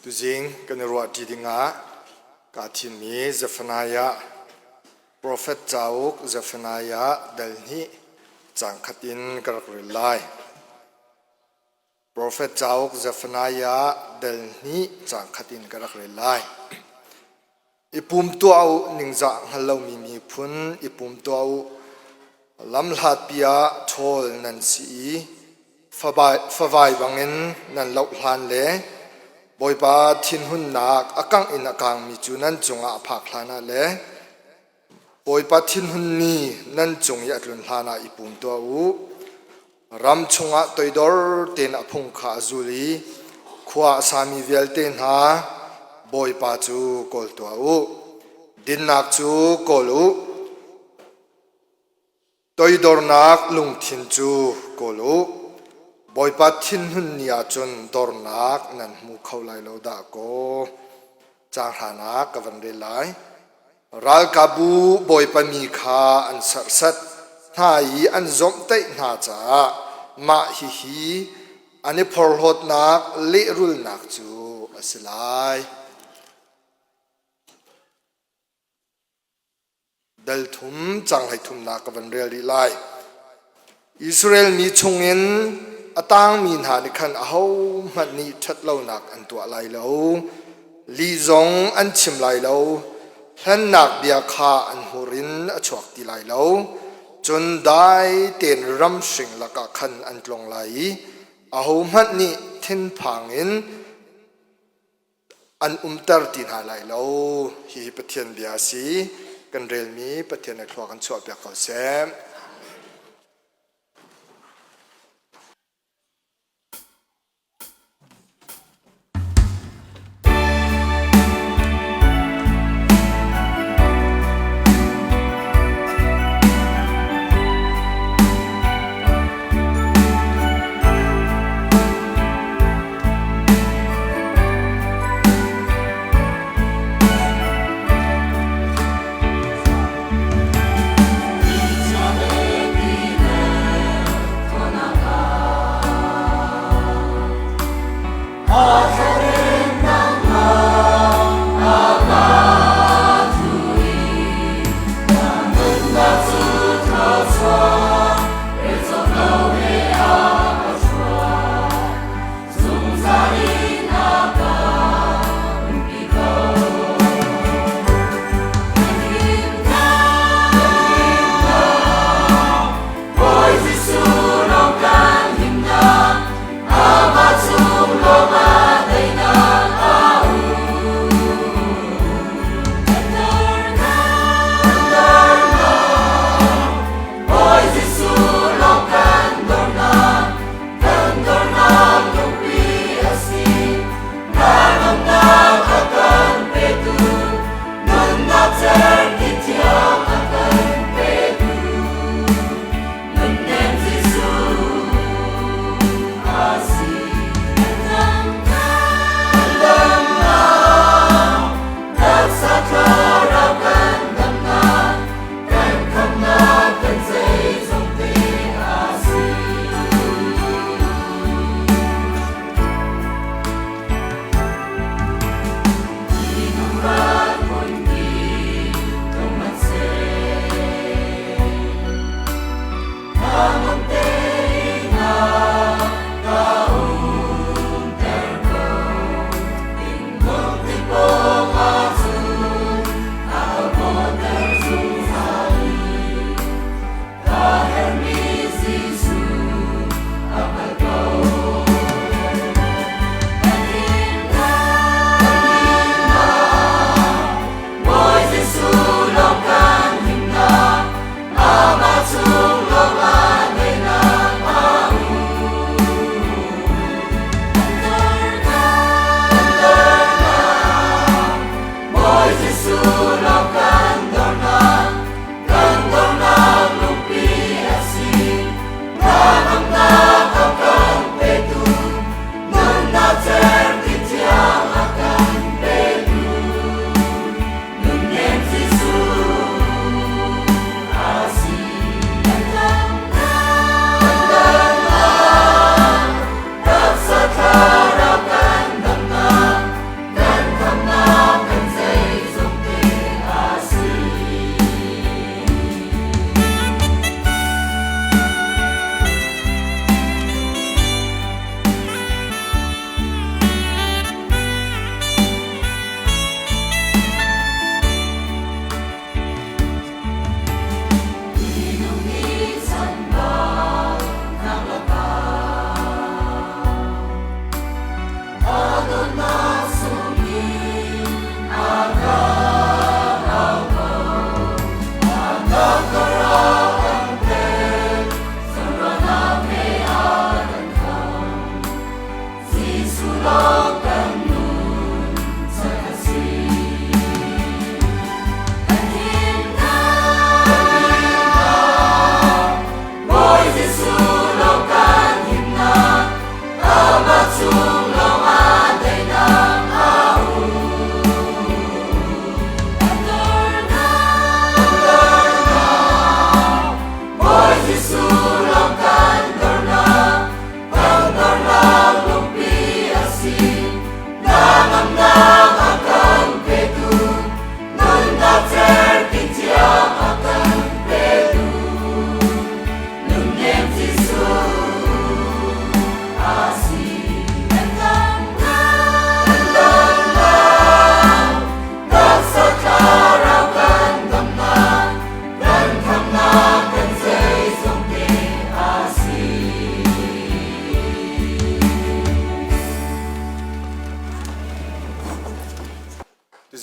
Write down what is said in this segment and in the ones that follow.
Tuzing kanirwa tidinga katin mi Zephaniah Prophet Chauk Zephaniah dalni changkhatin karakrilai Prophet Chauk Zephaniah dalni changkhatin karakrilai ipum tu au ningza halau mi phun ipum tu au lamhlat pia thol nan si favai bangin nan lau hlan le boipa thin hun nak akang in akang mi chu nan chunga phak hlana le boipa thin hun ni nan chung ya tlun hlana ipum to u ram chunga toidor ten aphung kha zuli khwa sami vel ten ha boipa chu kol to u din nak chu kol u toidor nak lung thin chu kol u boipa thin hun nia chun dornak nan mu khawlai lo da ko changhana kavan re lai ral kabu boipa mi kha an sarsat hai an zom tai na cha ma hi ani phorhot nak le rul nak chu asilai dal thum changhai thum na kavan re ri lai Israel mi chungin atang min ha ni khan aho mat ni that lo nak an tua lai lo li zong an chim lai lo han nak bia kha an hurin a chuak ti lai lo chun dai ten ram sing laka khan an tlong lai aho mat ni thin phangin an umtar tin ha lai lo hi pathian bia si kan rel mi pathian a thwa kan chua pya kho sem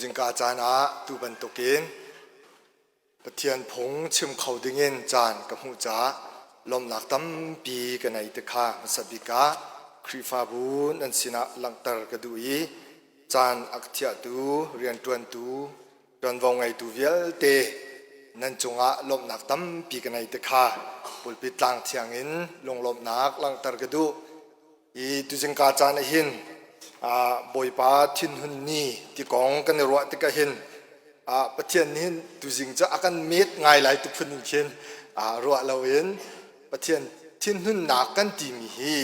จิงกาจานะตูบันตุกินปะเทียนผงชิมเขาดึงเงินจานกับหูจ้าลมหนักตั้มปีกันในตะขามัสบิกาครีฟาบูนันสินะลังตร์กระดูอีจานอักเทียตูเรียนตวนตูตอนวงไงตูเวลเตนันจงะลมหนักตั้มปีกันในตะขาปุลปิดลังเทียงอินลงลมหนักลังตร์กระดูอีตุจิงกาจานหินบอยป้าทินหุนนี่ที่กองกันรัวที่ก็เห็นปะเทียนนี้ตุจิงจะอากันเม็ดไงไหลตุพนิเขียนรัวเราเห็นปะเทียนทินหุนหนักกันตีมีฮี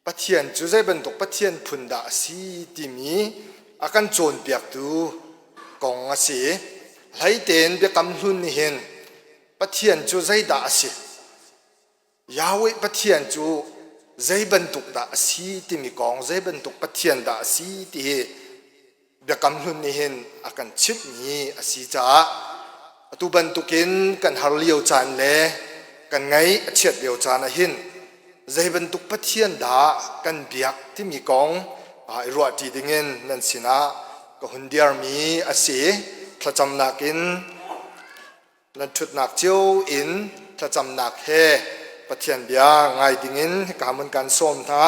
ปะเทียนจุใจเป็นตกปะเทียนพุนดาสีตีมีอากันโจนเปียกตูกองอาศัยไหลเต็นเปียกำหุนนี่เห็นปะเทียนจุใจดาสียาวไว้ปะเทียนจูใจบรรทุกดาสีที่มีกองใจบรรทุกปะเทียนดาสีที่เบียกำลุนนี่เห็นอาการชิดนี้อาศีจ้าตุบรรทุกินกันฮาร์เลียวจานเล่กันไงเฉียดเลียวจานเห็นใจบรรทุกปะเทียนดากันเบียกที่มีกองรัวจีดิเงินนั่นสินะก็หุ่นเดียร์มีอาศีถ้าจำนักอินนั่นชุดนักเจียวอินถ้าจำนักเฮปะเทียนเบียไงดิงินกามันการส้มท่า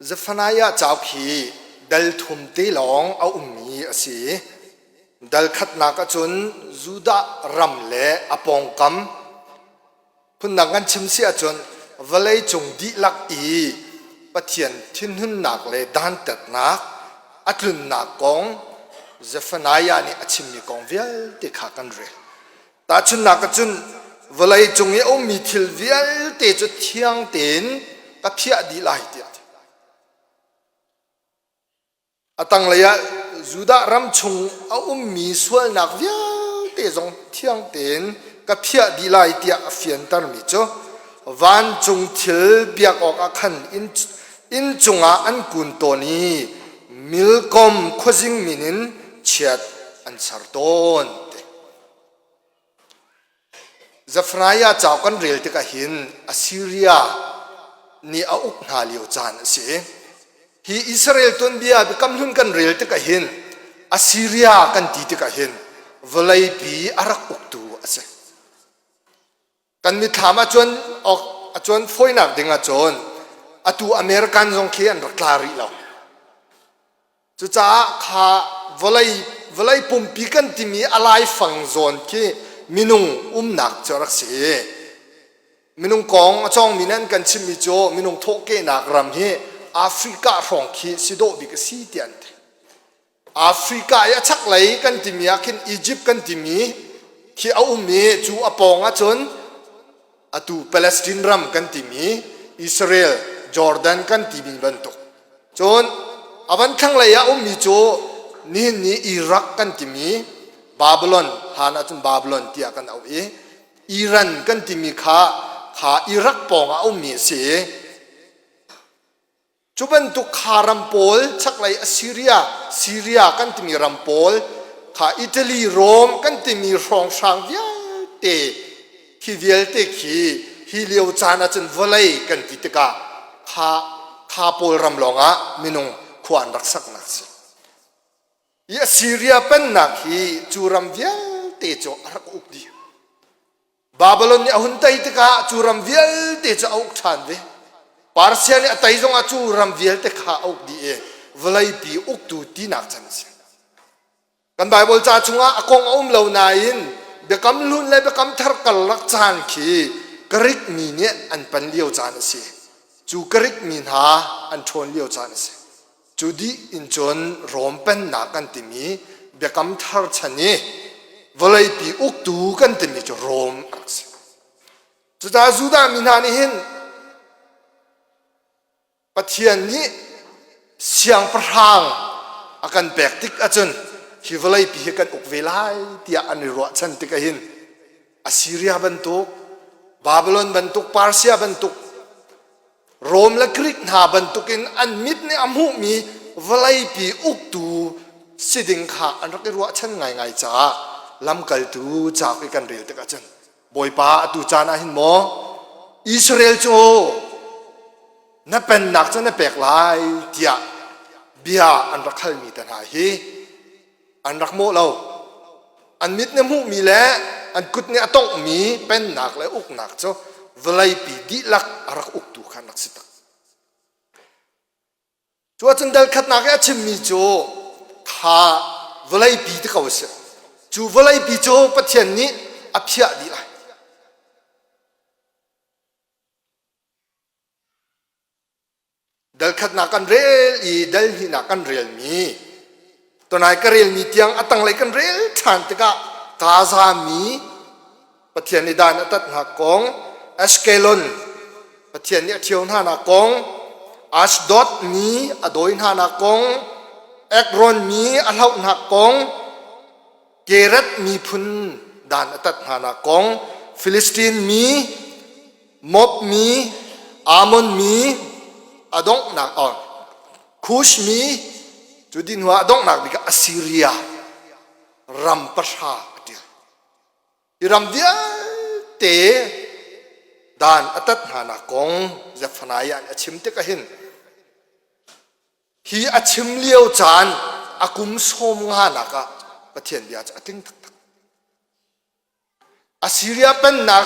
จะฟนายาเจ้าขีดัลทุมตีหลงเอามีอสีดัลขัดนักจนจูดารำเละอปองกำพุ่นนักกันชิมเสียจนวลัยจงดีลักอีปะเทียนทิ้นหุ่นนักเลยด้านตัดนักอัตลุนนักกองจะฟนายานี่อชิมมีกองเวียติขากันเรตาชุนนักจุนเวลาจงเอมีทิลเวียลเตจุเทียงเต็นกับเพียดีไลเตียอตังเลยะจูดารำชงเอามีส่วนนักเวียลเตจงเทียงเต็นกับเพียดีไลเตียเฟียนตร์มิจ่อวันจงทิลเบียกออกอาคันอินจงอันกุนตัวนี้มิลคอมขจิงมินินเชียดอันสารตนจะฟนายาเจ้ากันเรียลที่ก็เห็นอัสซีเรียนี่เอาอุกนาเลียวจานสิฮีอิสราเอลตุนเบียไปกำลุนกันเรียลที่ก็เห็นอัสซีเรียกันตีที่ก็เห็นวลัยปีอารักอุกตูอาศัยกันมีถามอาจารย์ออกอาจารย์ฟอยนักเด้งอาจารย์อาตูอเมริกันทรงเขียนรักลารีเราจะจ้าข้าวลัยปุ่มปีกันที่มีอะไรฟังโซนที่มินุงหนักจรักเสียมินุงกองจ้องมินันกันชิมิโจมินุงโทเกนักรำเฮแอฟริกาฟองคีสิโดบิกซีเตียนแอฟริกายะชักไหลกันติมีอาคินอียิปต์กันติมีที่เอามีจูอปองอาจนอาตูปาเลสไตน์รำกันติมีอิสราเอลจอร์แดนกันติมีบรรทุกจนอวันข้างไหลเอามีโจนี่อิรักกันติมีบาบิลอนฮานาจุนบาบิลอนที่อากันเอาอิรันกันที่มีข้าอิรักปองเอามีเสียจุบันตุคารัมโปลชักไลซีเรียกันที่มีรัมโปลข้าอิตาลีโรมกันที่มีรองช่างเวียเตที่เวียเตขีฮิเลียวจานาจุนวลัยกันที่ตะกาข้าโปลรัมลองะมินุงควานรักษานักสิยาซีเรียเป็นนักฮีจูรัมเวียลเตโจอารักอุกดีบาบิโลนเนี่ยหุ่นไตติกาจูรัมเวียลเตโจอุกทันเวปาร์เซียเนี่ยไตจงอาจูรัมเวียลเตข้าอุกดีเวลาปีอุกตูตีนักจันสิกันไบเบิลจ้าจงอาคงอุ้มเหล่านายินเบกำลุนเลยเบกำทาร์กัลลักจานขีกริกมีเนี่ยอันเป็นเลี้ยวจานสิจูกริกมีหาอันชนเลี้ยวจานสิจุดีอินจนรอมเป็นนักกันติมีเบียกำทาร์ชนีวลัยปีอุกตูกันติมีจะรอมจุดาจูดามินานี่เห็นปะเทียนนี้เสียงพระหังอาการแบกติกอาจนที่วลัยปีกันอุกเวลัยที่อันนี้รัวฉันติกเห็นอัสซีเรียบรรทุกบาบิโลนบรรทุกปาร์เซียบรรทุกโรมและกรีกนาบรรทุกินอันมิดในอัมหุมีวลัยปีอุกตูสิดิงขาอันรักรัวฉันไงจ้าลำกัลตูจากกันเรียลตะกันจันบอยป้าตูจานาหินโมอิสราเอลโจ นั่นเป็นนักจะนั่นเปกลายเดียเบียอันรักขลมีแต่หาฮีอันรักโมเราอันมิดเนี่ยมูมีแล้วอันกุดเนี่ยต้องมีเป็นนักและอุกนักเจ้าเวลาปีดีลักรักอุกตุขันนักสิตาจวดจนเดลขัดนักอาชิมมีโจขาเวลาปีที่เขาเสียจูเวลาปีโจปัจเจนี้อภิยดีละเดลขัดนักกันเรียลอีเดลหินักกันเรียลมีตัวนายก็เรียลมีเตียงอัตังเลยกันเรียลชันติกะกาซามีปัจเจนี้ดานอัตัดนักกงเอสเกลอนปัจเจนี้เที่ยวหน้านักกงอัชดอดมีอโดยหน้านักกงเอกรอนมีอัลเลานักกงเกเรตมีพุนดานอัตัดหน้านักกงฟิลิสตีนมีมอบมีอามอนมีอดงนักคูชมีจุดินว่าอดงนักบิกอัสซีเรียรัมปัชาเดียรัมเดียเตดานอัตัดหานักกงเจฟนายานอชิมเตกะหินฮีอชิมเลี้ยวจานอากุมสมงานักะปะเทียนเบียจะอัติงทักทักอัสซีเรียเป็นนัก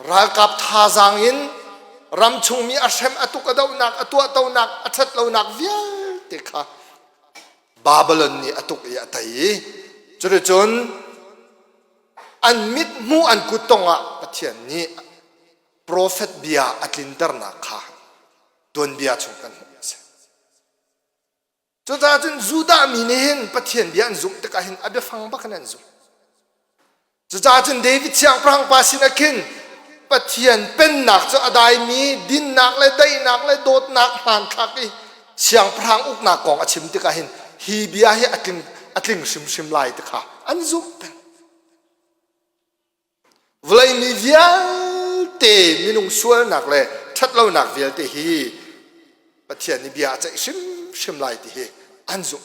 รักกับท่าจางอินรำชงมีอาเชมอตุกะดาวนักอตัวดาวนักอัชัดดาวนักเวียเตค่ะบาบิลอนนี่อตุกยะไตจนอันมิดมูอันกุตงะปะเทียนนี้โปรเฟตเบียอัตลินเตอร์นักค่ะโดนเบียชงกันจนจนจูดามีเนี่ยเห็นปะเทียนเบียนซุมตะกะเห็นอับฟังบักนั่นซุมจนเดวิดเชียงพรังปาสินักขินปะเทียนเป็นนักจะอดายมีดินนักและได้นักและโดดนักหันคักอีเชียงพรังอุกนักกองอชิมตะกะเห็นฮีเบียให้อัตลิงชิมไลตะค่ะอันซุมเป็นเวลามีเวียเตมีนุ่งสวยนักเลยชัดเล่านักเวียเตฮีปะเทียนนี่เบียจะชิมไลตะฮีอันซุม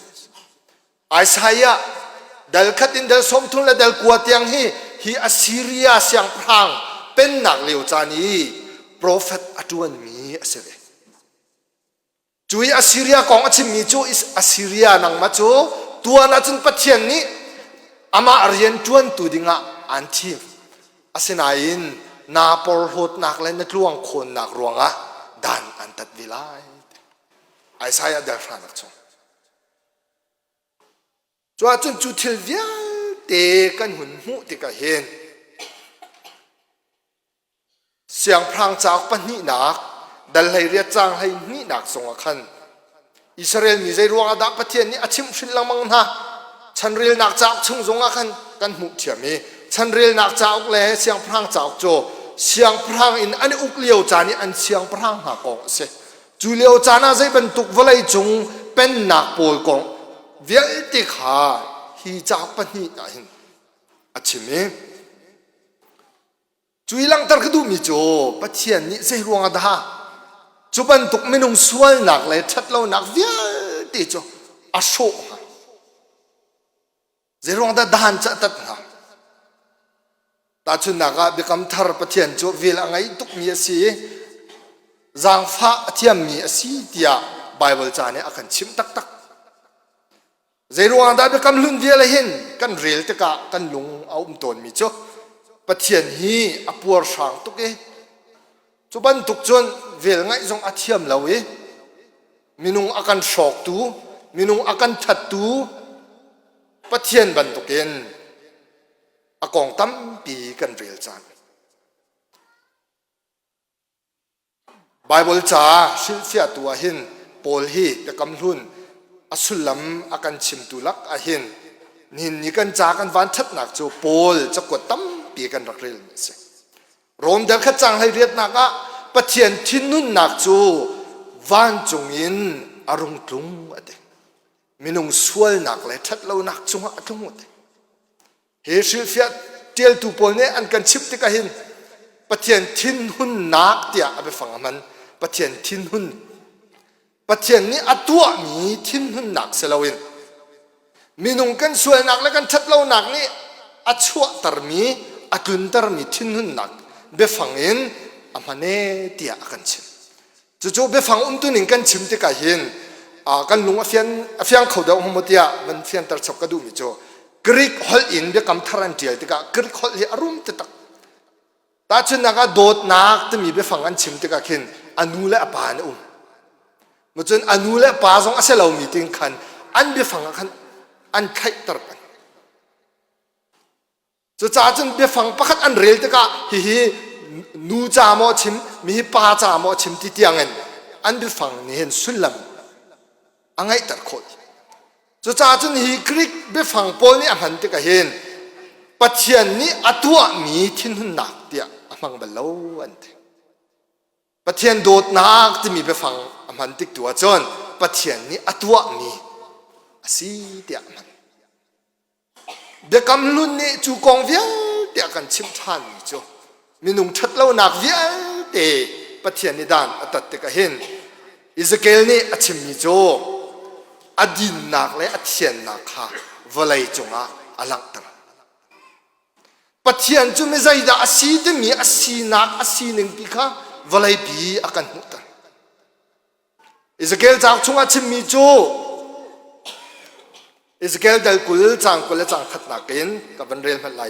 ไอซายะเดลขัดอินเดลสมทุนและเดลกัวเตียงฮีอัสซีเรียเสียงพรังเป็นนักเลวจานีโปรเฟตอดวนมีอเสเวจุยอัสซีเรียของอชิมมีจูอัสซีเรียนังมาจูตัวนั้นจนปะเทียนนี้อามาเรียนจวนตูดิงะอันทีอาศัยอินนาปอร์โฮดนักเล่นนักลวงคนนักรวงะดันอันตัดวิไลไอซายาเดลฟรานักชงจวนจนจุดที่เวียเตกันหุ่นหูติกะเห็นเสียงพรางจากปนินักดัลให้เรียจางให้นินักส่งขันอิสราเอลมีใจรวงอาดาปะเทียนนี้อาชิมฟิลลังมังนะฉันเรียนนักจากชงส่งขันกันหุเทียมีฉันเรียนนักจากเลยเสียงพรางจากโจเสียงพรางอินอันอุกเลียวจานี่อันเสียงพรางหากองเสจูเลียวจาน่าใจเป็นตุกวลัยจงเป็นนักโปลกองเวียติขาฮีจากปนินักอาชิมีจุยลังตระกดูมิโจปะเทียนนี่เซรวงอาดาจุบันตุกไม่นุ่งสวยนักเลยชัดเล่านักเวียติโจอาโชฮะเซรวงอาดาดานจัดตัดฮะตาชุนนักบิคำทาร์ปะเทียนโจวิลอังไงตุกมีสีจางฟ้าเทียมมีสีเดียไบเบิลจานเนี่ยอากันชิมตักตักเซรวงอาดาบิคำลุนเวียเลยเห็นกันเรียลตะกะกันลุงเอาต้นมิโจปะเทียนฮีอปัวช่างตุกเอจุบันตุกจนเวลไงจงอาเทียมเราเอมินุงอากันชอกตูมินุงอากันทัดตูปะเทียนบันตุกเอ็นอากองตั้มปีกันเรียลจานไบเบิลจ้าสิลเฟียตัวหินโปลฮีเดกำลุนอสุลัมอากันชิมตุลักอาหินนินนี่กันจ้ากันวันทัดหนักจูโปลจะกดตั้มปีกันรักเรียลเสโรมเดลขจังให้เรียดนักอะปะเทียนทินนุนนักจูวันจงอินอารมณ์กลุ่มอะเดมินุงสวยนักเลยทัดเรานักจงอะกลุ่มอะเดเฮชิเฟียเตียลตูโปลเนี่ยอันกันชิบติกะหินปะเทียนทินหุนนักเตียอะไปฟังมันปะเทียนทินหุนปะเทียนนี้อัตัวมีทินหุนนักเสลาวินมินุงกันสวยนักและกันทัดเรานักนี่อัชัวตรมีอัตุนตรมีทินหุนนักเบฟังอินอามันเนตียกันชิม จู่ๆเบฟังตุนิงกันชิมติกาหินกันลุงอเฟียงเขาเดาหมดยามันเฟียนตัดชกกระดูมิโจกรีกฮอลอินเบคำทารันเดียติกากรีกฮอลเฮอารมณ์ติตักตาชนนักโดดนักจะมีเบฟังกันชิมติกาหินอนุเลปานมันจนอนุเลปาสองอาศัยเรามีติงขันอันเบฟังกันอันไข่ตระกันจะจ่าจนเบฟังปักอันเรียลติกาฮินูจามอชิมมีปาจามอชิมติเตียงเงินอันเบฟังนี่เห็นสุลลัมอังไงตระโคดจะจ่าจนฮิกริกเบฟังปอลนี่อันหันติกาเห็นปัจเจียนนี้อัตัวมีทิ้นหุนนักเดียมังเบลวันเถปัจเจียนโดดนักที่มีเบฟังอันหันติกตัวจนปัจเจียนนี้อัตัวมีสีเดียมันเด็กกำลุนนี่จูกองเวียเดียกันชิมทันมิโจมีนุ่งชัดเล่านักเวียเตปัจเจียนนิดานอัตัดติกาเห็นอิสเกลนี่อัชิมมิโจอดินนักและอัเทียนนักฮะวลัยจงอาลังตระปัจเจียนจุไม่ใจดาอสีดมีอสีนักอสีหนึ่งปีค่ะวลัยปีอากันหุตระอิสเกลจากจงอาชิมมิโจอิสเกลเดลกุลจังขัดนักเองกับบันเรียนมันไหล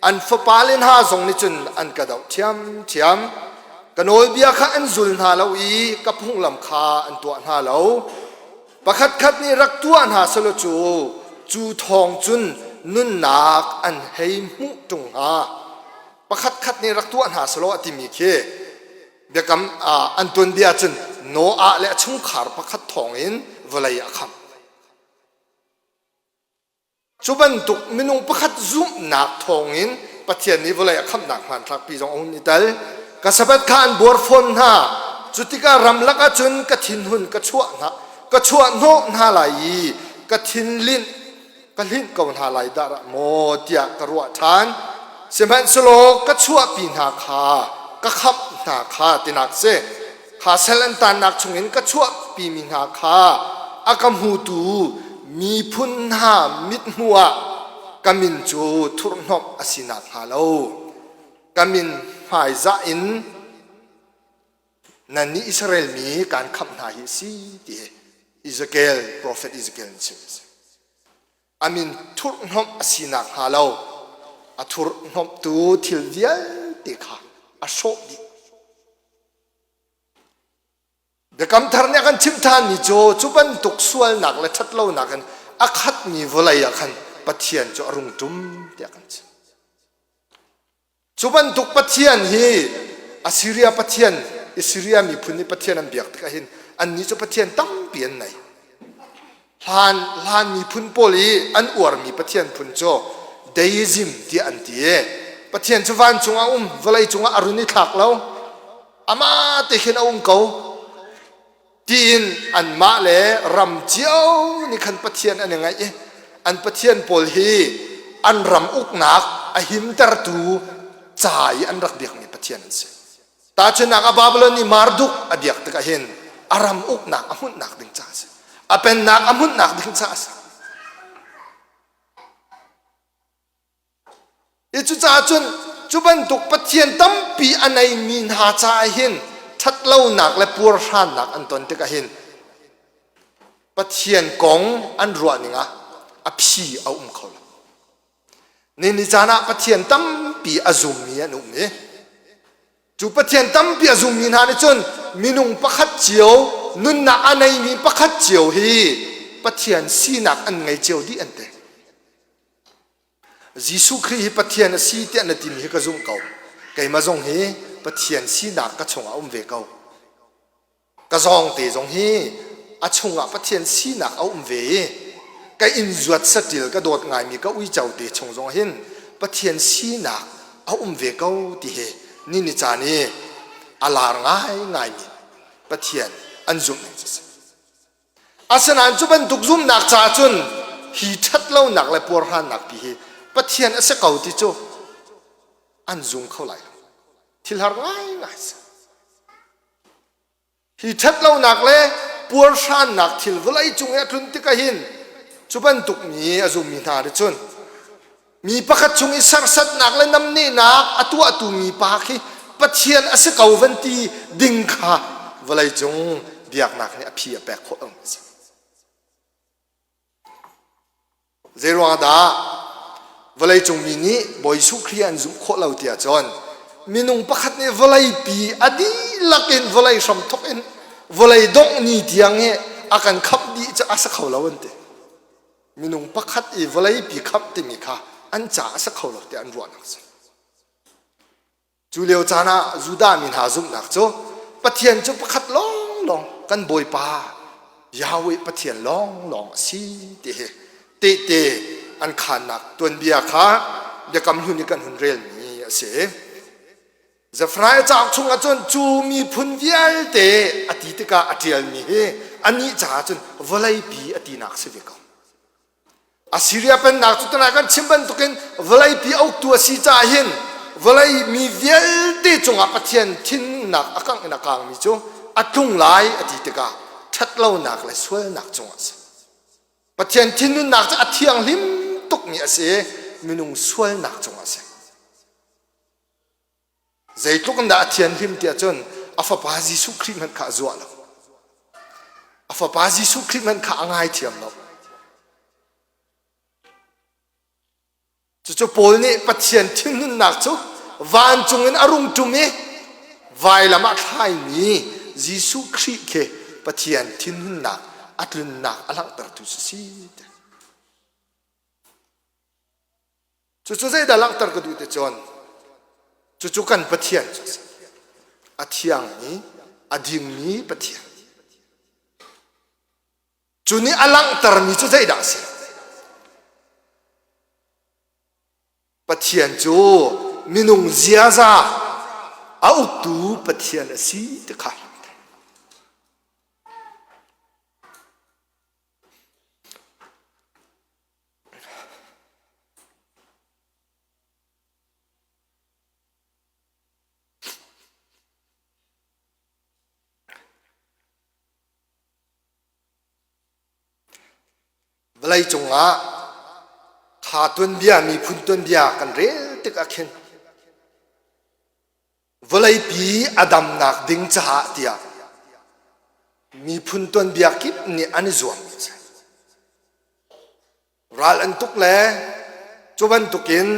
อันฟปาลินฮาทรงนิจุนอันกระดาเทียมกันโอลเบียข้าอันซุลนาเลาอีกับพุงลำคาอันตัวนาเลาปะคัดนี่รักตัวอันหาสโลจูทองจุนนุนนักอันให้มุตรงหาปะคัดนี่รักตัวอันหาสโลอติมีเคเบียกำอันตุนเบียจุนโนอาและชุงขารปะคัดทองอินวลัยคำจุบันตุกมินุงประคัดซุ่มนักทองอินปะเทียนนี้วลัยคำนักมันทักปีจงองนิตัลกษัตริย์ข้านบัวฟอนฮะจุดที่การำลักจุนกระทินหุนกระชั่วนะกระชั่วโนนาลายกระทินลิ้นกระลิ้นกวนนาลายดาระโมเดียกระรัวทานเสมันสโลกระชั่วปีนาคากระขับนาคาตินักเสขาเซลันตานักชงเงินกระชั่วปีมินาคาอากำหูตูมีพุนหามิดหัวกามินจูทุรนบอสินักฮาโลกามินหายซาอินนั่นนี่อิสราเอลมีการขับนาฮิซีดีอิสราเอลโปรเฟตอิสราเอลนี่ใช่ไหมอามินทุรนบอสินักฮาโลอาทุรนบตูทิลเดียติค่ะอาโชดีเด็กคำทาร์เนี่ยกันชิมทานมิโจจุบันตุกสวลนักและชัดเล่านักกันอาคัดมีวลัยกันปัจเจียนจะรุ่งจุ่มเดียกันจุบันตุกปัจเจียนฮีอาซีเรียปัจเจียนอิสราเอลมีพุนิปัจเจียนอันเบียกก็เห็นอันนี้จะปัจเจียนตั้มเปลี่ยนไหนลานมีพุนโปลีอันอวดมีปัจเจียนพุนโจเดยิซิมที่อันที่ปัจเจียนจุวันจงอาวลัยจงอารุณิทักแล้วอามาเตหินอาเขาทีนอันมาเลรำเจียวนี่ขันปัจเจียนอันยังไงอันปัจเจียนโปลีอันรำอุกนักอหิมตรตูจ่ายอันรักเดียกนี่ปัจเจียนนั่นสิตาชนักบาบลอนี่มาร์ดุกอดียกตะกเห็นอารามอุกนักอมุนนักดึงจ้าสิอเป็นนักอมุนนักดึงจ้าสิอีจุจ้าจุนจุบันตุกปัจเจียนตั้มปีอันไหนมีหาจ่าเห็นชัดเล่านักและปัวรานนักอันตนตะกเห็นปัจเจียนกองอันรัวนี่งะอภิเอาเขาละนี่นิจานะปัจเจียนตั้มปีอาซุมมีอันอุ้มเนี่ยจูปัจเจียนตั้มปีอาซุมมีนานี่จนมีนุ่งประคัดเจียวนุนนักอันไหนมีประคัดเจียวฮีปัจเจียนสีนักอันไงเจียวดีอันเตยิสุคริสต์ปัจเจียนสีเตียนติมฮีกระซุ่มเก่าไก่มาจงฮีปัจเจียนสีนักกระชงเอาเวเก่ากระซองเตจงฮีอาชงอ่ะปัจเจียนสีนักเอาเวก็อินจวดสติลก็โดดง่ายมีก็วิจารณ์ชงจงเห็นปะเทียนสีนักเอาเวก้าที่เหนี่นิจานี่อาลาง่ายมีปะเทียนอันจุ่มนี่สิอาสนันจุบันตุกจุ่มนักจ่าจุนฮีชัดเล่านักและปวดหันนักพี่ปะเทียนอาศัยเก่าที่โจอันจุ่มเข้าไหลที่ลาง่ายสิฮีชัดเล่านักและปวดหันนักที่เวลาจุ่มเนี่ยทุนที่ก็เห็นจุบันตุกมีอาจุมีนาดิจุนมีประคัดชงอิสระสัตนักและน้ำเนนักอตัวมีปากีปัจเจียนอาศัยเก่าวันตีดิ่งขาว วลัยจงเบียกนักเนี่ยพี่แปะโคตรเจรวงดาวลัยจงมีนี้บอยสุครีอันจุโคตรเราเตียจอนมีนุ่งประคัดเนี่ยวลัยปีอดีลักอินวลัยสมทบอินวลัยดงนี่เตียงเนี่ยอาการขับดีจะอาศัยเขาเราวันเตมีนุ่งประคัดอีวลัยปีขับติมิค่ะอันจะอาศัยเขาเราเตียอันรวนนักสิจูเลียวจานะจูดามินหาจุนักโจปะเทียนจุประคัดลองกันบอยปายาวิปะเทียนลองสีเตอันขานักตัวเบียค่ะเดี๋ยวกำหุ่นกันหุ่นเรียลมีเสียจะฟรายจากชงอาจนจูมีพุนเวียลเตอติตกาอติลมีอันนี้จ่าจนวลัยปีอตินักเสียกันอาซีเรียเป็นนักจุดนั้นกันชิมบันตุกินวลัยปีเอาตัวสีจ่าหินวลัยมีเวียลเตจงอาปะเทียนทินนักอักนักมีจูอัตุงไลอติตกาทัดเล่านักเลยสวยนักจงอาศัยปะเทียนทินนักจะอธิยังลิมตุกมีอาศัยมีนุ่งสวยนักจงอาศัยใจทุกคนด่าเทียนพิมพ์เตียจนอาฟาปาจิสุครีมันข้าจวนแล้วอาฟาปาจิสุครีมันข้าง่ายเทียมแล้วจู่ๆโพลนี่ปัจเจียนทิ้งนุ่นหนักจู่วันจงเงินอารมณ์จุ่มเนี่ยวายละมาท้ายนี้จิสุครีเคปัจเจียนทิ้งนุ่นหนักอัตลุนหนักอลังตระตุสีจู่ๆใจดาลังตระกดูเตจอนจู่ๆกันปะเทียนอาเทียงนี้อดีมีปะเทียนจู่นี้อลังตรมีจู่ใจด่าเสียปะเทียนจู่มินุงเจียซาเอาตูปะเทียนสีตะขาเวลาจงอาขาตุนเบียมีพุนตุนเบียกันเรติกาเข็นเวลาปีอดัมนักดิ่งจ้าเดียมีพุนตุนเบียกิบนี่อันนี้จวมรัลอันตุกเล่จวันตุกิน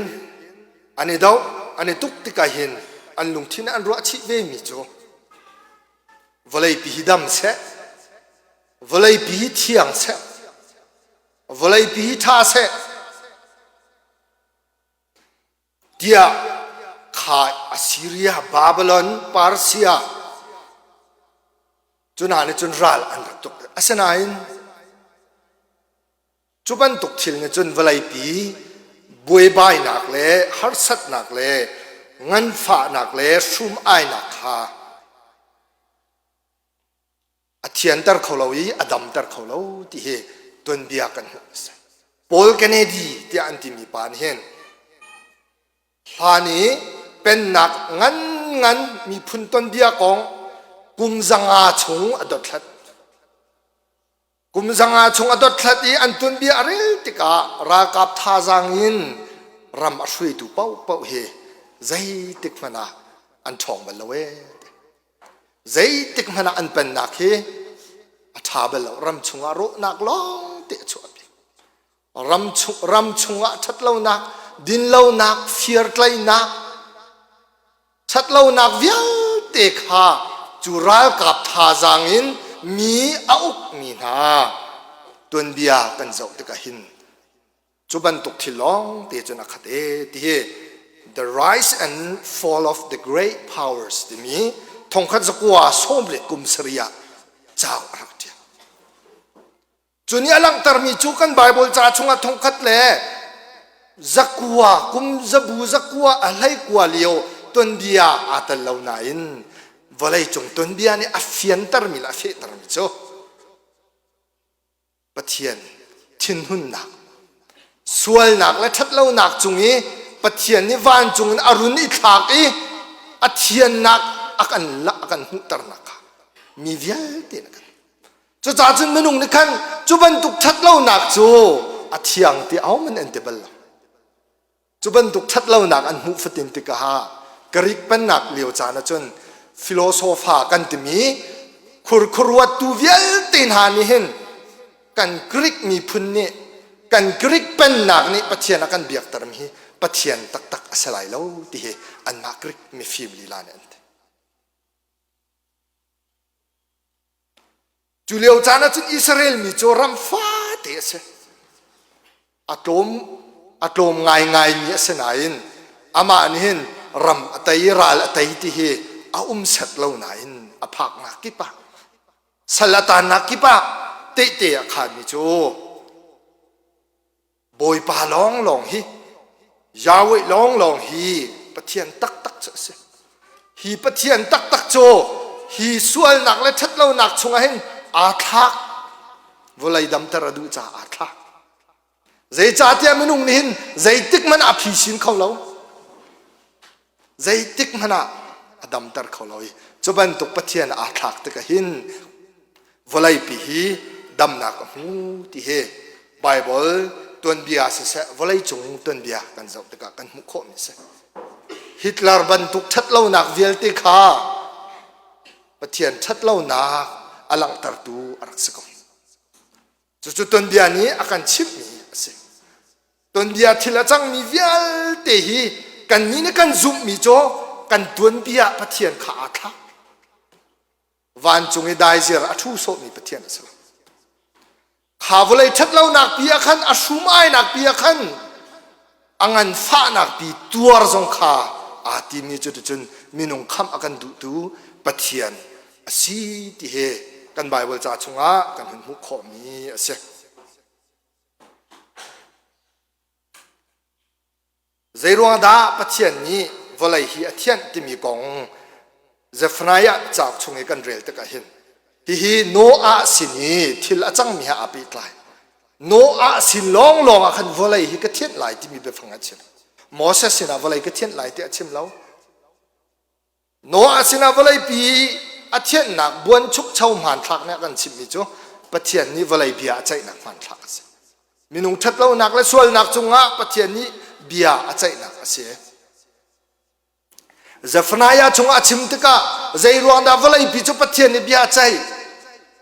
อันนี้ดาวอันนี้ตุกติกาเห็นอันลุงที่นั่นรัวชิเวมิโจเวลาปีดำเสเวลาปีเที่ยงเสวลัยปีท่าเสเดียข้าอัสซีเรียบาบิลอนปาร์ซียจนอันจนรัลอันตุกอาศัยนั่นจุบันตุกทิลเงจนวลัยปีบวยบายนักเล่ฮาร์สัตนักเล่งันฟ้านักเล่ชุมไอนักข้าอธิยันตร์เขาเล่าอีอดัมตร์เขาเล่าที่เหตุนเบียกันโพลเคนเนดีที่อันที่มีปานเห็นฮานี้เป็นนักงันมีพุนต้นเบียกองกุมจังอาชงอดทัดกุมจังอาชงอดทัดอีอันตุนเบียอะไรติการากับท่าจังอินรำช่วยดูเป้าเฮใจติกมันอันช่องบัลลเวใจติกมันอันเป็นนักเฮชาเบลรำชงอารุนักล้องเตะชวบรำชงอาชัดเล่านักดินเล่านักเฟียร์ไกลนักชัดเล่านักเวียเตะขาจุรากับทาจางอินมีอาอุกมีนาตุนเบียกันเจ้าตะกหินจุบันตุกทิลองเตะจนักขัดที่ the rise and fall of the great powers ที่มีทงขัดสกัวส้มเล็กกุมสริยะเจ้ารักเดียจุนี้อลังตรมีจูกันไบเบิลจ่าชงทงคัดเล่จักวัวกุมจับูจักวัวอะไรกัวเลียวตุนเบียอาตลลาวนาอินวลัยจงตุนเบียนี่อฟิยันตรมีละเฟตรมีโจปะเทียนทินหุนนักสวยนักและทัดลาวนักจงนี้ปะเทียนนี่วันจงอรุณอิทากอีอเทียนนักอากันหุตรนักมีเวียเตนักจะจ่าจนมนุษย์นี่คันจุบันตุกทัดเล่าหนักจูอาเทียงที่เอามันเอ็นเตเบิลจุบันตุกทัดเล่าหนักอันมุฟตินติกะฮากริกเป็นหนักเลียวจานะจนฟิโลโซฟากันติมี khur wat tu vial tin ha ni hen kan krik mi phun ni kan krik pen nak ni pathian akan biak taram hi pathian tak tak asalai lo ti he an ma krik mi family lan ante julio chana chu Israel mi cho ram fa te se atom ngai mi senain ama ni hen ram atai ral atai ti he a sat lo nain aphak na ki pa salatan na ki pa te te khan mi cho boy pa long hi Yahweh long hi pathian tak tak se hi pathian tak tak cho hi sual nak le that lo nak chunga hen a thak volai dam tar adu cha a thak zai cha tia minung ni hin zai tik man a phi sin khau lo zai tik mana adam tar khau lo hi choban tuk pathian a thak te ka hin volai pi hi dam na ka hu ti he Bible tuan bia se volai chung tuan bia kan zau te ka kan mu kho mi se Hitler ban tuk that lo nak vial te kha pathian that lo na alang tar tu arak se ko chu tuan bia ni akan chip mi se tuan bia thila chang mi vial te hi kan ni ne kan zum mi cho kan tuan bia pathian kha a tha van chung e dai zir a thu so mi pathian se kha volai that lo nak pia khan asumai nak pia khan angan fa nak pi tuar zong kha ati mi chu chun minung kham akan du tu pathian asi ti he kan Bible cha chunga kan mu kho mi ase zairwa da pathian ni volai hi athian ti mi kong Zephaniah cha chunge kan rel te ka hin hi no a sini thil achang mi ha api tlai no a sin long a khan volai hi ka thiet lai ti mi be phanga chin Moses sina volai ka thiet lai te achim lo no a sina volai pi a thiet nak buan chuk chau man thak na kan chim mi chu pathian ni volai bia chai nak man thak ase minung that lo nak le sual nak chunga pathian ni bia a chai nak ase Zephaniah chunga chim te ka zairwang da volai pi chu pathian ni bia chai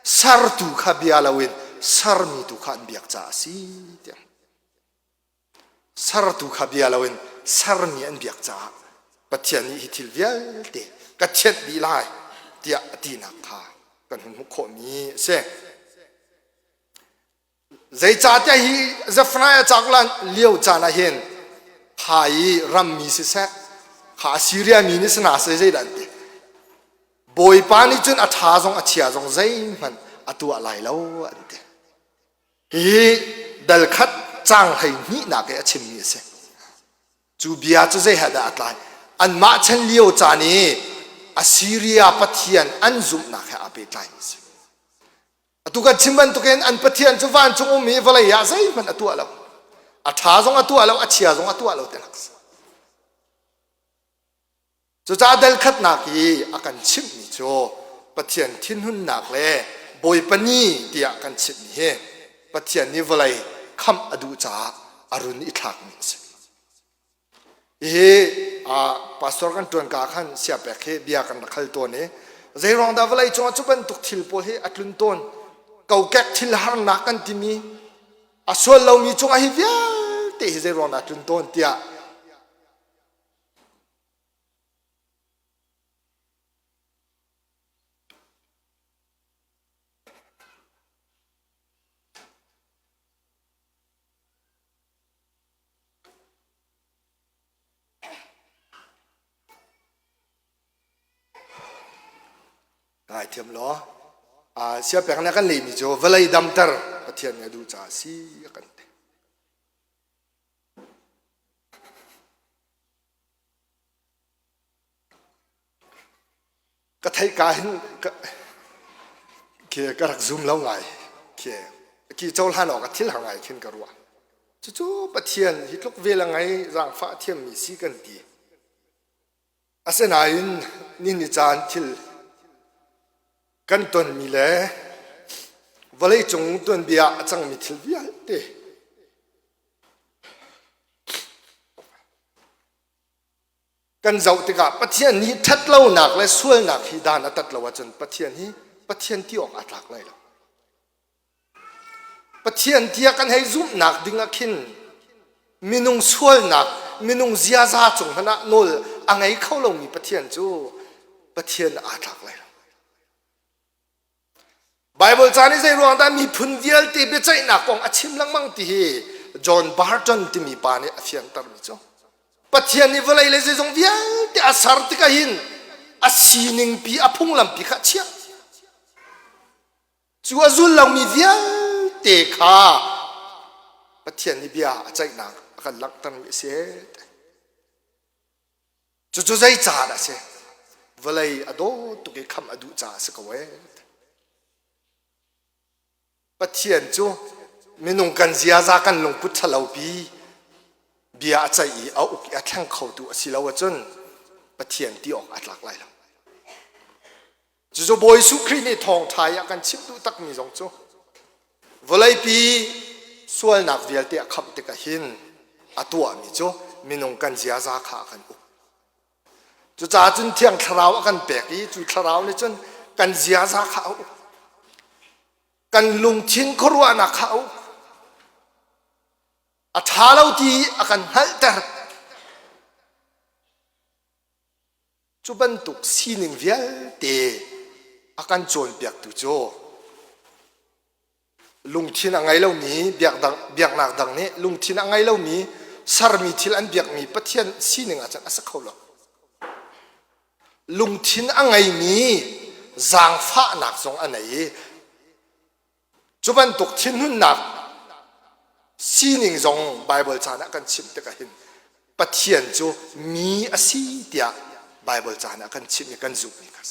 sar tu kha bia lawin sar mi tu khan biak cha si te sar tu kha bia lawin sar mi an biak cha pathian ni hithil vial te ka chet bi lai tia ti na kha kan hu kho mi se zai cha te hi Zephaniah chaklan liu cha na hen khai ram mi se se kha Syria mi ni sana se zai dan te boy pani chun a tha jong a chia jong zai man atu alai lo ante hi dal khat chang hai ni na ke achim mi se chu bia chu zai hada atlai an ma chen liu cha ni Assyria pathian an zum na kha ape tlai se atu ka chimban tu ken an pathian chu van chung mi volai ya zai man atu alo a tha jong atu alo a chia jong atu alo te nak chu cha dal khat na ki akan chim mi cho pathian thin hun nak le boy pani tia kan chim ni he pathian ni volai kham adu cha arun i thak mi se he a pastor kan tuan ka khan sia pe khe bia kan khal to ne zairong da volai chong chupan tuk thil pol he atlun ton kau kek thil har na kan ti mi asol lo mi chong a hi via te zairong da atlun ton tia ai thiam lo a sia pek na kan le mi jo velai dam tar pathian ne du cha si kan te ka thai ka hin ke ka rak zoom lo ngai ke ki chol han ok thil hangai khin ka ruwa chu chu pathian hi tlok vela ngai rang fa thiam mi si kan ti asena in ni chan thil kan ton mi le volai chung ton bia chang mi thil bia te kan zau te ka pathian ni that lo nak le sual nak hi dan atat lo chun pathian hi ปะเทียนที่ออกอัตลักเลยหรอปะเทียนที่กันให้ซุ่มหนักดึงขินมีนุ่งสวยหนักมีนุ่งเสียซาจงขณะโนลอังไงเข้าลงมีปะเทียนจูปะเทียนอัตลักเลยไบเบิลจานี่ใจรวงแต่มีพุนเดียลตีเบใจหนักกองอาชิมลังมังตีจอห์นบาร์ตันที่มีปานี่อาเทียนตร์มิจูปะเทียนนี่เวลาเลยจงเวียนที่อาสาร์ติกาหินอาศีนิงปีอาพุงลำปีขัดเชียจูอาจุลลังมีเวียนเตะขาปะเทียนนี่เบียใจหนักกันลักตันมิเสจูใจจ่าละเสเวลาอโดตุกิคำอดูจ่าสกเวปะเทียนจูมีนุ่งกันเสียซากันลงพุทธเลาปีเบียใจเอาอุกอาแข่งเขาดูสิเลาวจนปะเทียนที่ออกอัดหลักไหลแล้วจูบอยสุครีนี่ทองไทยกันชิบดูตักมีสองจูเวลาปีส่วนนักเดียร์เตะขับเตะหินอัตัวมีจูมีนุ่งกันเสียซาขากันอุกจูจ่าจนเที่ยงคราวกันแปลกอีจูคราวนี่จนกันเสียซาขาอุกกันลุงชินครัวนักเขาอาทาเราที่อากันฮัลเตอร์จุบันตุกซีนิงเวียลเตอากันโจนเบียกตุโจลุงชินอะไรเรามีเบียกดังเบียกหนักดังนี้ลุงชินอะไรเรามีสารมีทิลอันเบียกมีปะเทียนซีนิงอาจารย์อาศักเขาหรอลุงชินอะไรมีจางฟ้าหนักสองอันไหนจุบันตุกชินหุ่นหนักซีนิงจงไบเบิลจานะกันชิมตะกันปะเทียนจูมีอาศีเดียไบเบิลจานะกันชิมกันจุมีกัน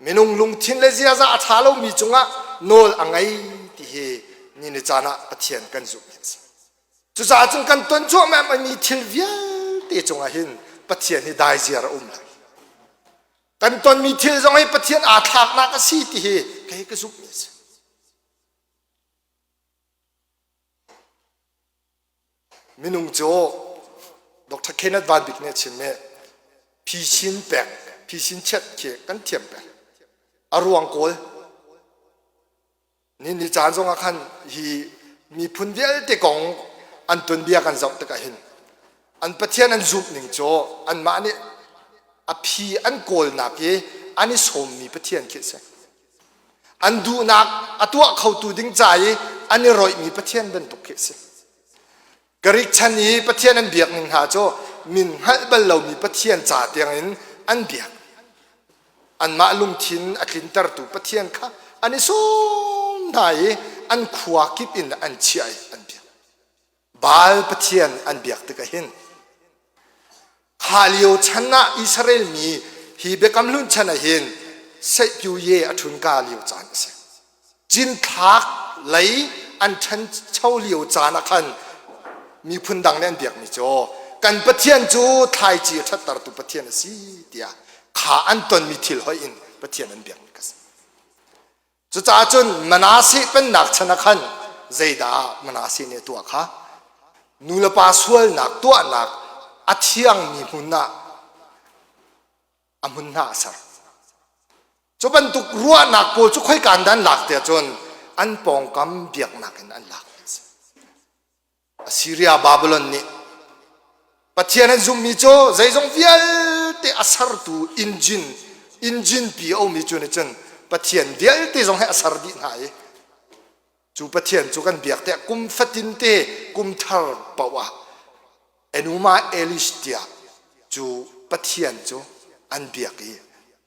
มินุงลุงทินเลเซียจะอาทาเรามีจงะโนลอังไงที่เฮนี่นี่จานะปะเทียนกันจุมีกันจุจ่าจงกันต้นจ่อแม่ไม่มีทิลเวียที่จงะหินปะเทียนนี่ได้เสียระเลยกันต้นมีทิลจงให้ปะเทียนอาทากนักอาศีที่เฮก็ให้กันจุมีมินุงโจดร.เคนเนต วานบิกเนี่ยชิมเมพีชินแปกพีชินเช็ดเขกันเทียมแปกอารวงโกลนี่นิจานทรงอาคันฮีมีพุนเดียลเตกงอันตุนเบียกันจับตะกันหินอันปะเทียนอันจุบหนึ่งโจอันมาเนี่ยอพีอันโกลนักเยอันนี้สมมีปะเทียนคิดเสอันดูนักอตัวเขาตูดิ้งใจอันนี้รอยมีปะเทียนเป็นตุกคิดเสกริกชันนี้ปะเทียนอันเบียกหนึ่งหาโจมินฮัลบัลเรามีปะเทียนจ่าเตียงอินอันเบียกอันมาลุงทินอักลินตร์ตูปะเทียนค่ะอันนี้สมได้อันขวากิบอินอันเชียอันเบียกบาลปะเทียนอันเบียกตะกันฮาลิโอชนะอิสราเอลมีฮีเบกัมลุนชนะเห็นเซปิวเยอทุนกาลิโอจานเสจินทักไหลอันฉันเช่าลิโอจานะคันมีพุนดังเล่นเบียกมิโจกันปะเทียนจูไทยจีทัดตร์ตุปะเทียนสีเดียขาอันตนมีทิลหอยอินปะเทียนอันเบียกมิกัสจุจ้าจุนมนาสีเป็นนักชนะขันใจดามนาสีเนี่ยตัวข้านูลปาสวลนักตัวนักอัฐียงมีมุนนาอามุนนาสร์จุบันตุกรัวนักโปจุค่อยการดันหลักเดียจนอันปองกำเบียกนักอันหลักซีเรียบาบิลอนนี่ปะเทียนจุมีโจใจจงเวียลเตอสารตูอินจินปีเอามีโจนี่จนปะเทียนเวียลเตจงให้อสารดินหายจูปะเทียนจูกันเบียกเตกุมฟัตินเตกุมทาร์ปะวะเอนุมาเอลิสเตียจูปะเทียนจูอันเบียกี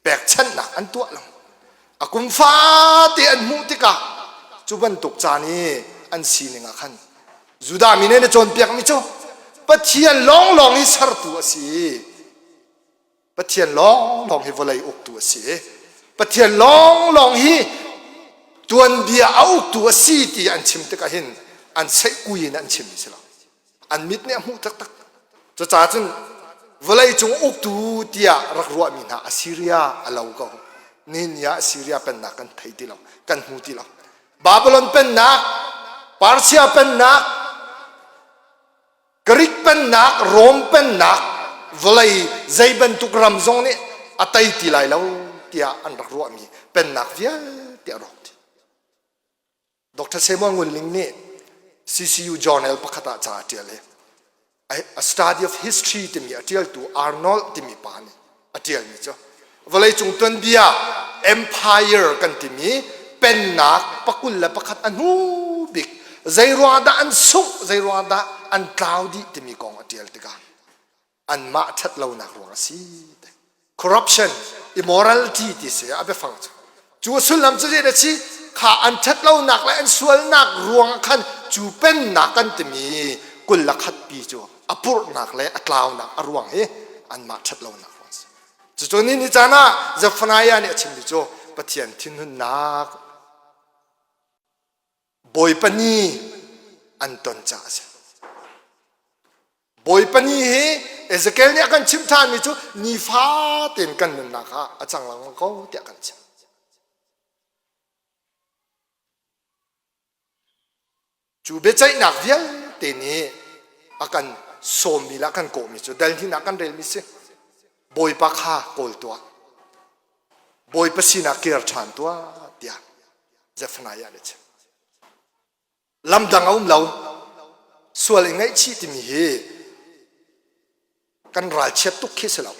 แบกชันนะอันตัวลงอากุมฟ้าเตอันมุติกะจูบันตุกจานีอันสีนิงขันจุดามินเนี่ยจนเปียกมิโจปะเทียนลองให้สารตัวสิปะเทียนลองให้วลัยอุกตัวสิปะเทียนลองให้ตัวเบียเอาตัวสิที่อันชิมตะกะเห็นอันใส่กุยนั่นชิมสิละอันมิดเนี่ยหูตักจะจ่าจนวลัยจงอุกตัวเดียรักรัวมินาอัสซีเรียอาลาวก็นี่เนี่ยอัสซีเรียเป็นนักกันไทยที่เรากันหูที่เราบาบิลอนเป็นนักปาร์เซียเป็นนักกรีกเป็นนักโรมเป็นนักวลัยใจเป็นตุกรำซงนี่อัตัยที่ไรแล้วเตียอันรักรัวมี เป็นนักวิทยาเดียร์รอกดร.เซมอนกุลลิงนี่ CCU Journal ประกาศจ่าเดียเลย A study of history ที่มีอดีตตัว Arnold ที่มีปานี่อดีตนี่จ้ะเวลาจงตันเบีย Empire กันที่มีเป็นนักปักกุลและประกาศอันหูบิกใจรัวดาอันสุกใจรัวดาอันคลาวดี้ที่มีกองอดีตติกาอันมาชัดเราหนักรวงสิ corruption immorality ที่เสียเอาไปฟังจูสุลลัมจะได้สิข้าอันชัดเราหนักและอันสวยหนักรวงขันจูเป็นหนักกันที่มีกุลละขัดปีจูอปุรหนักและอัตลาวหนักอรวงเฮอันมาชัดเราหนักจู่ๆนี่จานะจะฟนายาเนี่ยชิมดิจูปะเทียนทิ้งหุ่นหนักบอยปนีอันต้นจ่าเสียบอยปนีเฮเอเซเกลเนี่ยกันชิมทานมิจูนิฟาเต็นกันนั่นนะคะอาจารย์หลังเขาเดียกันชิมจูเบใจหนักเดียวเต็นี่อากันโสมีละกันโกมิจูเดินที่นักกันเรลมิเซบอยปะข้าโกลตัวบอยปะสินักเกียร์ชันตัวเดียจะฟนายาเลยชิมลำดังเอาเราส่วนไงชีติมีเฮกันรายเช็ดตุกเคสเรา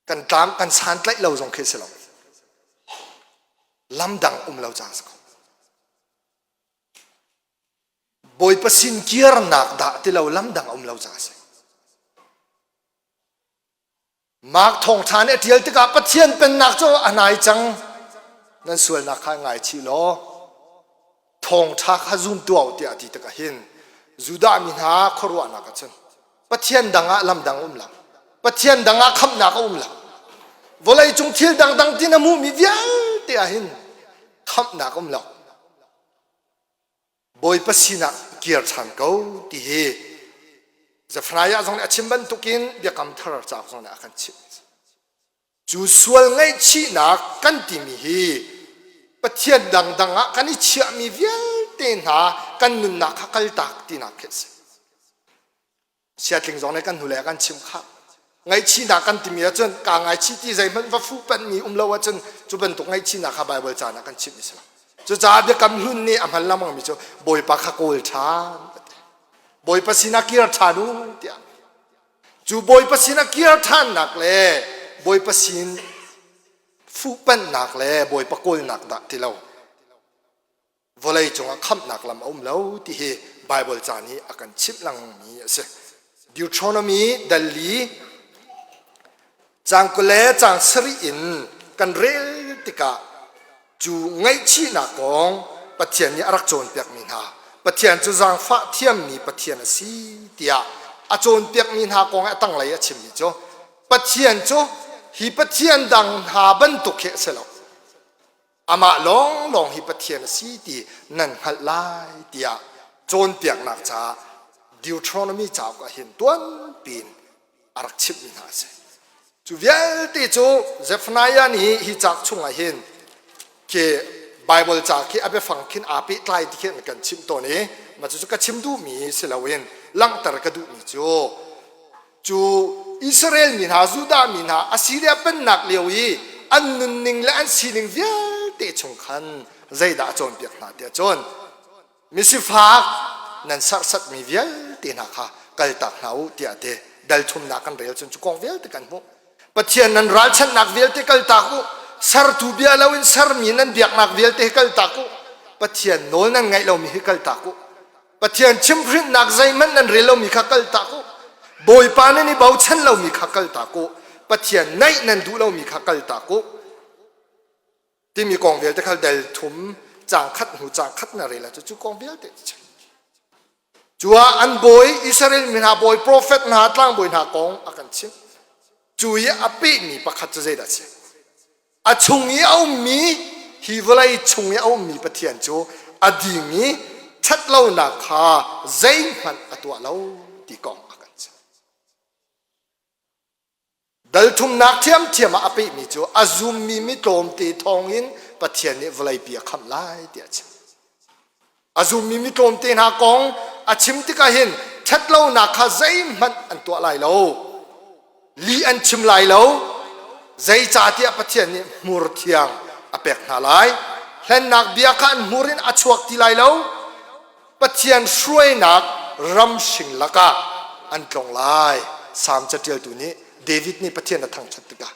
กันตามกันสานไล่เราส่งเคสเราลำดังเราจ้าสักบอยประสินเกียร์หนักด่าที่เราลำดังเราจ้าสักมากทองทานเอทียลติกาปะเทียนเป็นนักโจอนายจังนั่นส่วนนักข้างไงชีโลทองทักฮาซุนตัวเตียติตกะเห็นจูดามินาครัวนักจันปะเทียนดังลำดังละปะเทียนดังคำนักละวลัยจงเทียนดังที่น้ำมูมีเวียเตียเห็นคำนักละบอยปัสสินักเกียร์ชันเขาที่เฮจะฟรายาส่งเนี่ยชิมบันตุกินเดียกำทาร์จากส่งเนี่ยกันชิมจูส่วนไงชีนักกันที่มีเฮปะเทียนดังกันนี่เชื่อมีเวียเต็นหากันนุนนักขักตักที่นักเคสเสียทิ้งส่งเนี่ยกันหูเล่กันชิมข้าไงชีนักกันที่มีจนกางไงชีที่ใจมันว่าฟูเป็นมีเราว่าจนจูเป็นตุกไงชีนักขับไบเบิลจานักกันชิมอิสลามจะจ่าเดียกำหุ่นนี่อันนั้นละมั่งมิจูบอยปากขักโกลชานบอยปัสสินักเกียร์ชานุเดียจูบอยปัสสินักเกียร์ชานนักเล่บอยปัสสินฟูเป็นนักเล่บอยปากโกลนักดักที่เราวลัยจงคำนักลำเราที่เฮไบเบิลจานี้อากันชิมลังมีเสดิวทรอนมีดัลลีจังกุเลจังสรีอินกันเรติกาจูไงชีนักกองปะเทียนนี้รักโจนเปียกมินหาปะเทียนจูจังฟ้าเทียมมีปะเทียนสีเตียอาโจนเปียกมินหากองตั้งไหลชิมมิโจปะเทียนโจฮีปะเทียนดังหาบันตุเคสลอามาลองฮีปะเทียนสีตีนั่นหัดไล่เตียโจนเปียกนักจ้าดิวทรอนมีจ้าก็เห็นตัวปีนรักชิมมินหาเสจูเวลติจูเจฟนายานี่ฮีจักชุงไอเห็นเคไบเบิลจากที่อาไปฟังขึ้นอาไปไกลที่เห็นกันชิมตัวนี้มาจู่ๆก็ชิมดูมีสิลาเวนลังตระกดูมีจูอิสราเอลมินาจูดามินาอัสซีเรียเป็นนักเลี้ยวอีอันนุนนิงและอันซีนิงเวียเตชงคันใจด่าโจนเปียกนาเดียโจนมิสิฟักนั่นสักมีเวียเตนักฮะกัลตักหนาวเดียเดดัลชุมนักกันเรียลจนจุกองเวียเตกันมุปะเทียนนั้นรัลชันนักเวียเตกัลตักสารทูบียลาวินสารมีนันเบียกนักเวียเตกัลตักุปะเทียนโนนันไงเรามีกัลตักุปะเทียนชิมพรินนักใจมันนันเรเรามีกัลตักุบอยปานันนี่บ่าวชันเรามีกัลตักุปะเทียนไนนันดูเรามีกัลตักุที่มีกองเวียเตกัลเดลทุมจางคัดหูจางคัดนาเรละจู่กองเวียเตจัวอันบอยอิสราเอลมีนาบอยโปรเฟตนาตั้งบอยนากองอากันชิมจู่ยอภิมีประคัตจะใจดัชอาชงยเอามีฮิวไลชงยเอามีปะเทียนโจอดีมีชัดเล่านักฮาใจมันอตัวเราตีกองอากันดัลทุมนักเทียมอภิมีโจอาซุมมีตรมตีทองอินปะเทียนนี่วไลเปียคำไล่เดียชอาซุมมีตรมตีนากองอาชิมติกาเห็นชัดเล่านักฮาใจมันอันตัวไรเราลีอันชิมไรเรา zai cha tia pathian ni mur thiang apek na lai hlen nak bia khan murin achuak ti lai lo pathian shroi nak ram sing laka an tlong lai sam chatil tu ni David ni pathian na thang chat ka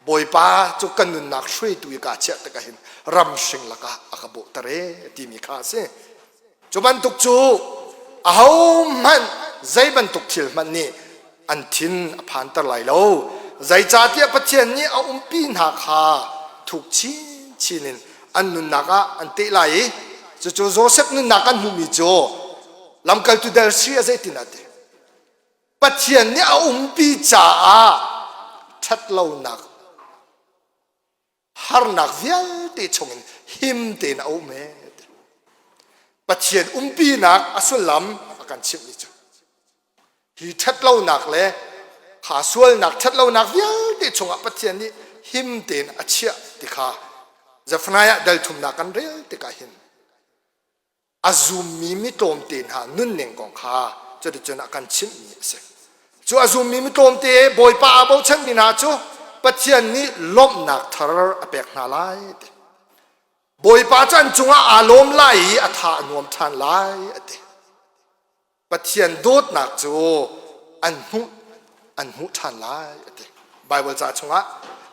boy pa chu kanun nak shroi tu ka che ta ka hin ram sing laka akabo tare ti mi kha se chuban tuk chu ahau man zai ban tuk thil man ni an thin aphan tar lai lo zai cha tia pathian ni a umpi na kha thuk chin chinin an nun naka an te lai chu chu Joseph nun nakan humi cho lamkal tu dal sia zai tinate pathian ni a umpi cha a that lo nak har nak vial te chongin him te na o me pathian umpi nak asulam akan chim ni chu hi that lo nak le kha sual nak that lo nak vial te chonga pathian ni him ten achia ti kha Zephaniah dal thum na kan rel te ka hin azum mi tom ten ha nun neng kong kha chu de chona kan chim ni se chu azum mi tom te boy pa bo chen ni na chu pathian ni lom nak thar apek na lai boy pa chan chunga alom lai atha nuam than lai ate pathian dot nak chu an hu than lai ate Bible cha chunga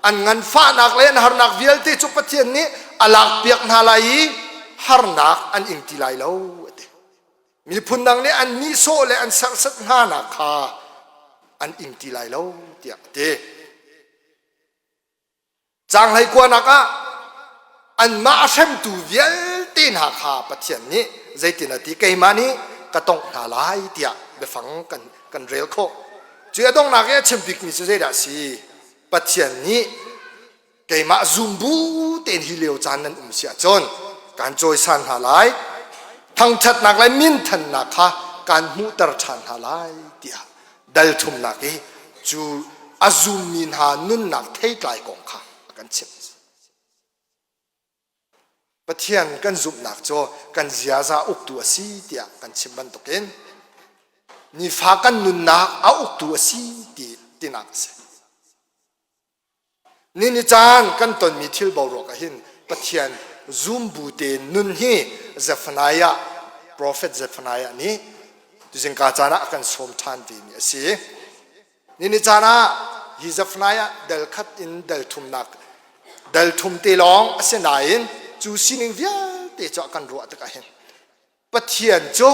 an ngan fa nak len har nak vial te chu pathian ni alak piak na lai har nak an ing ti lai lo ate mi phun dang le an ni so le an sak sat nga na kha an ing ti lai lo tia te chang lai kwa na ka an ma sem tu vial te na kha pathian ni zaitin ati kai mani ka tong na lai tia be phang kan rel kho chu adong na ke chimpik ni se da si pathian ni kai ma zumbu ten hi leo chan nan sia chon kan choi san ha lai thang that nak lai min than na kha kan mu tar than ha lai tia dal thum na ke chu azum min ha nun nak thei tlai kong kha kan chim pathian kan zup nak cho kan zia za uk tu asi tia kan chim ban to ken ni fa kan nun nak a uk tu asi ti nak se ni chan kan ton mi thil bo ro ka hin pathian zum bu te nun hi Zephaniah prophet Zephaniah ni tu jing ka chana akan som than ti ni asi ni chana hi Zephaniah dal khat in dal thum nak dal thum te long asenain chu sining via te cho kan ro ta ka hin pathian cho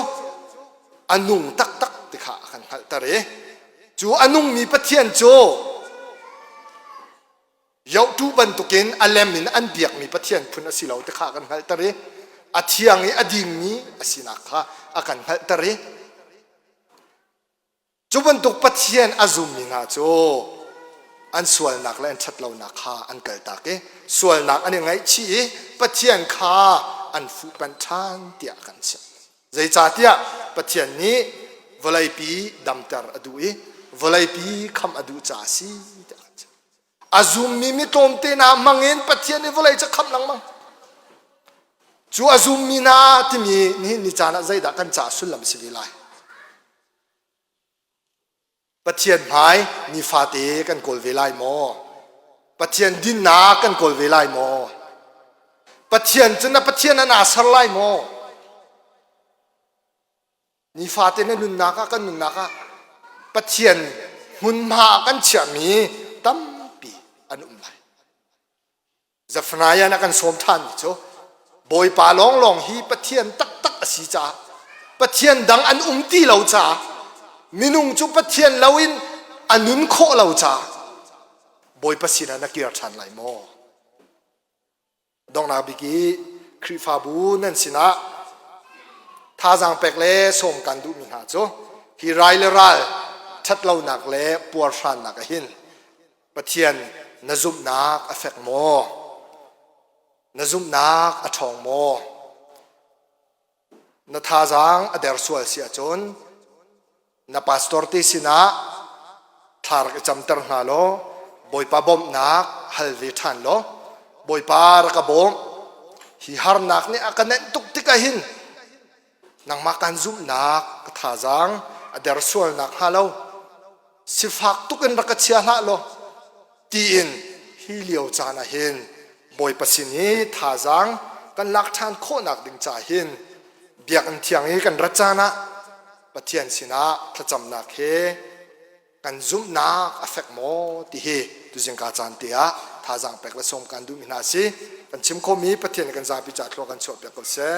anung tak tak ti kha kan hal tare chu anung mi pathian cho yau tu ban tu ken alemin an biak mi pathian phun asilo te kha kan hal tare athiang ni ading ni asina kha akan hal tare chu ban tu pathian azum ni nga cho an sual nak len that lo nak kha an kal ta ke sual nak ani ngai chi pathian kha an fu pan than tia kan cha zai cha tia pathian ni volai pi damtar adui volai pi kham adu cha si azum mi tom te na mangin pathian ni volai cha kham nang mang chu azum mi na ti mi ni cha na zai da kan cha sulam si lai pathian mai ni fa te kan kol velai mo pathian din na kan kol velai mo pathian chuna pathian na sar lai mo ni fa te na nun na ka kan nun na ka pathian hun ma kan chia mi tam pi an lai Zephaniah na kan som than ni cho boy pa long long hi pathian tak tak asi cha pathian dang an ti lo cha minung chu pathian lawin anun kho lo cha boy pasina na kiar than lai mo dong na biki khri fa bu nan sina tha jang pek le som kan du mi ha cho hi rai le ral that lo nak le puar san nak hin pathian na zum nak afek mo na zum nak a thong mo na tha jang ader sual sia chon na pastor ti sina thar ka chamtar na lo boy pa bom nak halvi than lo boy pa ra ka bom hi har nak ni akanen tuk ti ka hin nang makan zum nak ka tha jang adar sual nak halo sifak tukin ra ka chia na lo ti in hi liu chana hin boy pasini thazang kan lak than kho nak ding cha hin biak an thiang hi kan rachana pathian sina thacham nak he kan zum nak affect mo ti hi tu jing ka chan ti a thazang pek la som kan du mina si kan chim kho mi pathian kan za pi cha thlo kan chho pek ko se